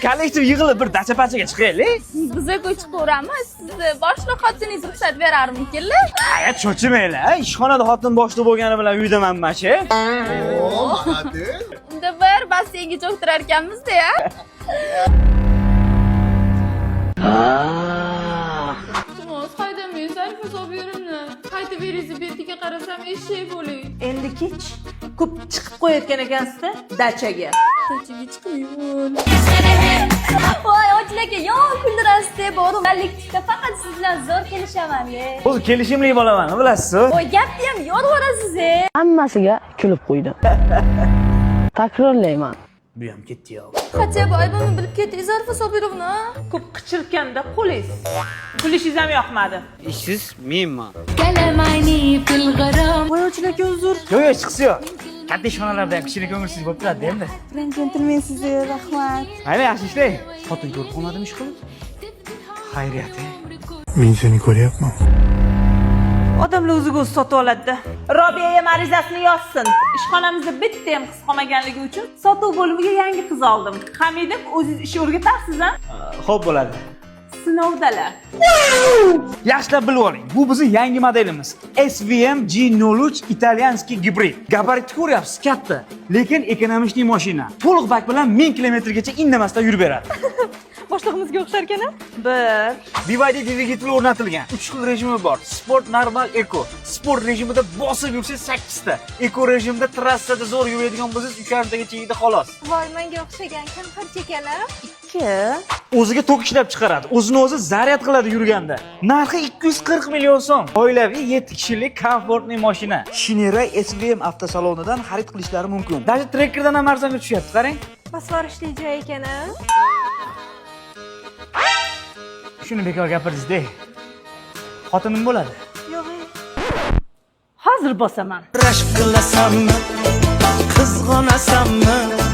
Kollektiv yig'ilib bir dacha-pachaga chiqaylik. Biza ko'chib ko'ramiz. Sizni boshliq xotiningiz ruxsat berarmikinlar? Hayat cho'chimanglar. Ishxonada xotin boshliq bo'lgani bilan uydamanman-chi. Unda bir basseynga cho'ktirar ekanmiz-da ya. Iltimos, haydamang, zarf hisob beringni. Qaytib beringiz, betiga qarasam eshak bo'ling. Endi kech ko'p chiqib qo'yayotgan ekansiz-da dachaga. Dachaga chiqmayman. Voy, ochlar aka, yon kuldirasiz-da, borib ballikda faqat siz bilan zo'r kelishaman-da. O'zi kelishimli bo'laman, bilasiz-ku. Voy, gapni ham yorvorasiz-a. Hammasiga kulib qo'ydim. Takrorlayman. Bu ham ketdi yo'q. Qancha aybimni bilib ketdingiz, zarf hisob beringni. Ko'p qichirganda qo'lingiz. Kulishingiz ham yoqmadi. Ishsiz menman. Voy ochlar aka uzr. Yo'q, chiqsi yo'q. Katta ishxonalarda ham kichkina ko'ngilsiz bo'lib turadi endi. Birinchi jentelmensiz, rahmat. Mayli, yaxshi ishlang. Xotin ko'rib qolmadimi ish qilib? Xayriyat. Men seni ko'ryapman. Odamlar o'ziga o'zi sotib oladi-da. Robiya ham arizasini yozsin. Ishxonamizda bitta ham qiz qolmaganligi uchun sotuv bo'limiga yangi qiz oldim. Hamidov o'zingiz ish o'rgatasiz-a? Xo'p bo'ladi. Sinovdalar. Yaxshilab bilib oling. Bu bizning yangi modelimiz. SVM G03 italyanskiy gibrid. Gabaritni ko'ryapsiz, katta, lekin ekonomik mashina. To'liq bak bilan 1000 kilometrgacha indamasdan yurib beradi. Boshlig'imizga o'xshar ekan-a? Bir. BYD dvigateli o'rnatilgan. 3 xil rejimi bor. Sport, normal, eko. Sport rejimida bosib yursangiz 8 ta. Eko rejimda trassada zo'r yuradigan bo'lsangiz 3 taga tegdi xolos. Voy, menga o'xshagan kim qancha ekan-a? 2. O'ziga tok ishlab chiqaradi. O'zini o'zi zaryad qiladi yurganda. Narxi 240 million so'm. Oilaviy 7 kishilik komfortli mashina. Shinera SVM avtosalonidan xarid qilishlari mumkin. Даже trekkerdan ham arzonga tushyapti, qarang. Pasvarishli joy ekan-a? Shuni bekor gapirdingiz-da. Xotinim bo'ladi. Hozir bosaman. Rashk qilasanmi? Qizg'onasanmi?